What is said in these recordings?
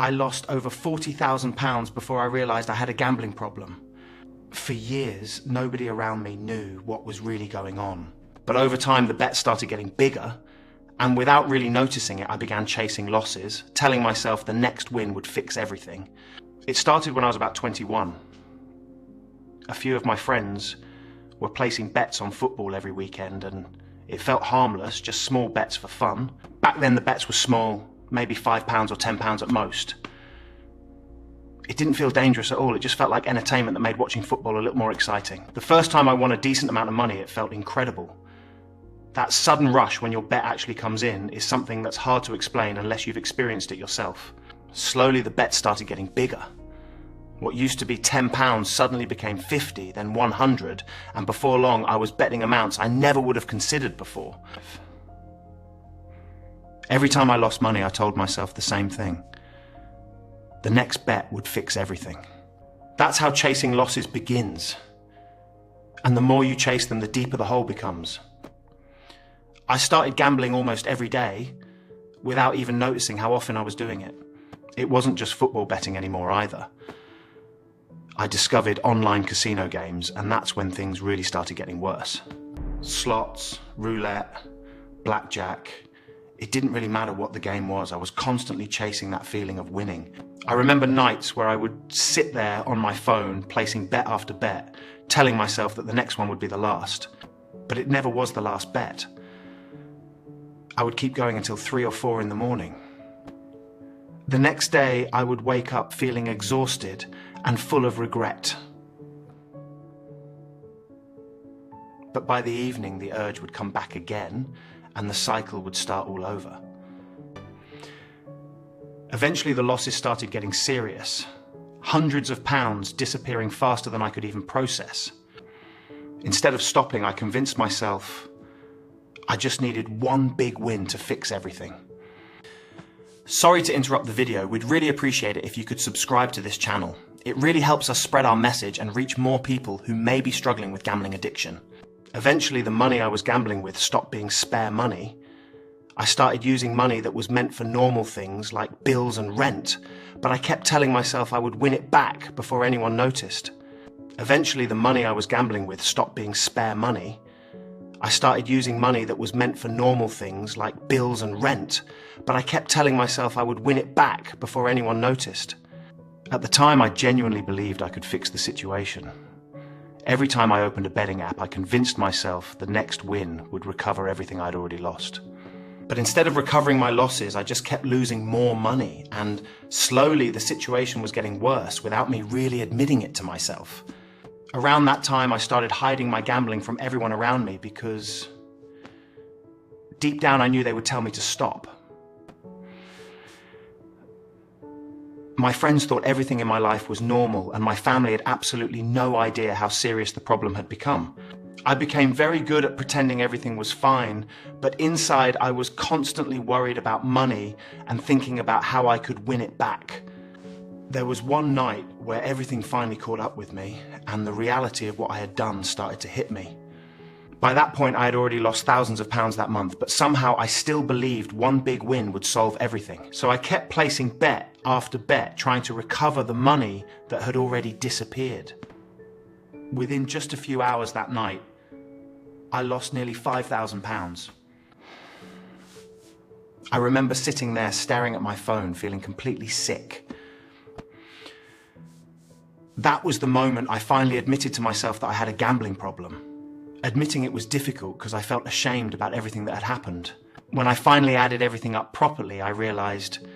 I lost over £40,000 before I realised I had a gambling problem. For years, nobody around me knew what was really going on. But over time, the bets started getting bigger, and without really noticing it, I began chasing losses, telling myself the next win would fix everything. It started when I was about 21. A few of my friends were placing bets on football every weekend, and it felt harmless, just small bets for fun. Back then, the bets were small, maybe £5 or £10 at most. It didn't feel dangerous at all, it just felt like entertainment that made watching football a little more exciting. The first time I won a decent amount of money, it felt incredible. That sudden rush when your bet actually comes in is something that's hard to explain unless you've experienced it yourself. Slowly the bets started getting bigger. What used to be £10 suddenly became 50, then 100, and before long I was betting amounts I never would have considered before. Every time I lost money, I told myself the same thing. The next bet would fix everything. That's how chasing losses begins. And the more you chase them, the deeper the hole becomes. I started gambling almost every day without even noticing how often I was doing it. It wasn't just football betting anymore either. I discovered online casino games, and that's when things really started getting worse. Slots, roulette, blackjack. It didn't really matter what the game was. I was constantly chasing that feeling of winning. I remember nights where I would sit there on my phone, placing bet after bet, telling myself that the next one would be the last. But it never was the last bet. I would keep going until 3 or 4 in the morning. The next day, I would wake up feeling exhausted and full of regret. But by the evening, the urge would come back again, and the cycle would start all over. Eventually, the losses started getting serious. Hundreds of pounds disappearing faster than I could even process. Instead of stopping, I convinced myself I just needed one big win to fix everything. Sorry to interrupt the video. We'd really appreciate it if you could subscribe to this channel. It really helps us spread our message and reach more people who may be struggling with gambling addiction. Eventually, the money I was gambling with stopped being spare money. I started using money that was meant for normal things like bills and rent, but I kept telling myself I would win it back before anyone noticed. Eventually, the money I was gambling with stopped being spare money. I started using money that was meant for normal things like bills and rent, but I kept telling myself I would win it back before anyone noticed. At the time, I genuinely believed I could fix the situation. Every time I opened a betting app, I convinced myself the next win would recover everything I'd already lost. But instead of recovering my losses, I just kept losing more money, and slowly the situation was getting worse without me really admitting it to myself. Around that time, I started hiding my gambling from everyone around me because deep down I knew they would tell me to stop. My friends thought everything in my life was normal, and my family had absolutely no idea how serious the problem had become. I became very good at pretending everything was fine, but inside I was constantly worried about money and thinking about how I could win it back. There was one night where everything finally caught up with me, and the reality of what I had done started to hit me. By that point, I had already lost thousands of pounds that month, but somehow I still believed one big win would solve everything. So I kept placing bet after bet, trying to recover the money that had already disappeared. Within just a few hours that night, I lost nearly £5,000. I remember sitting there staring at my phone, feeling completely sick. That was the moment I finally admitted to myself that I had a gambling problem. Admitting it was difficult because I felt ashamed about everything that had happened. When I finally added everything up properly, I realised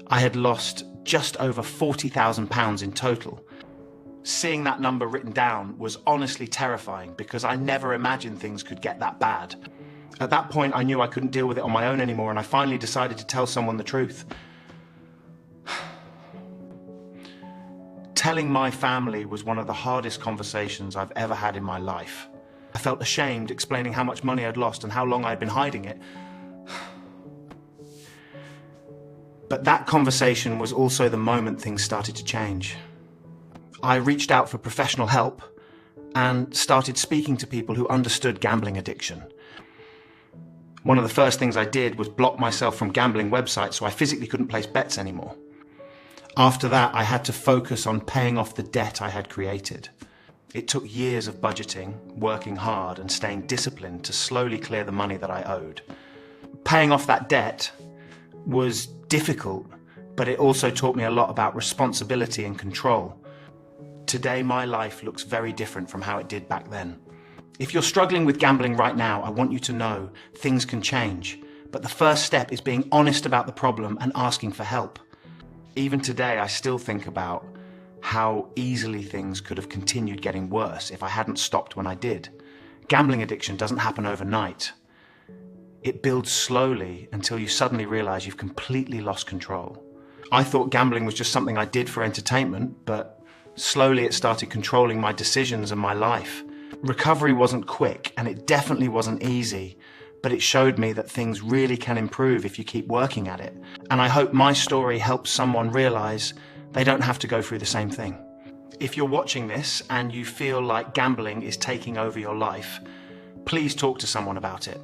I had lost just over £40,000 in total. Seeing that number written down was honestly terrifying because I never imagined things could get that bad. At that point, I knew I couldn't deal with it on my own anymore, and I finally decided to tell someone the truth. Telling my family was one of the hardest conversations I've ever had in my life. I felt ashamed explaining how much money I'd lost and how long I'd been hiding it. But that conversation was also the moment things started to change. I reached out for professional help and started speaking to people who understood gambling addiction. One of the first things I did was block myself from gambling websites so I physically couldn't place bets anymore. After that, I had to focus on paying off the debt I had created. It took years of budgeting, working hard, and staying disciplined to slowly clear the money that I owed. Paying off that debt was difficult, but it also taught me a lot about responsibility and control. Today, my life looks very different from how it did back then. If you're struggling with gambling right now, I want you to know things can change, but the first step is being honest about the problem and asking for help. Even today, I still think about how easily things could have continued getting worse if I hadn't stopped when I did. Gambling addiction doesn't happen overnight. It builds slowly until you suddenly realize you've completely lost control. I thought gambling was just something I did for entertainment, but slowly it started controlling my decisions and my life. Recovery wasn't quick, and it definitely wasn't easy, but it showed me that things really can improve if you keep working at it. And I hope my story helps someone realize they don't have to go through the same thing. If you're watching this and you feel like gambling is taking over your life, please talk to someone about it.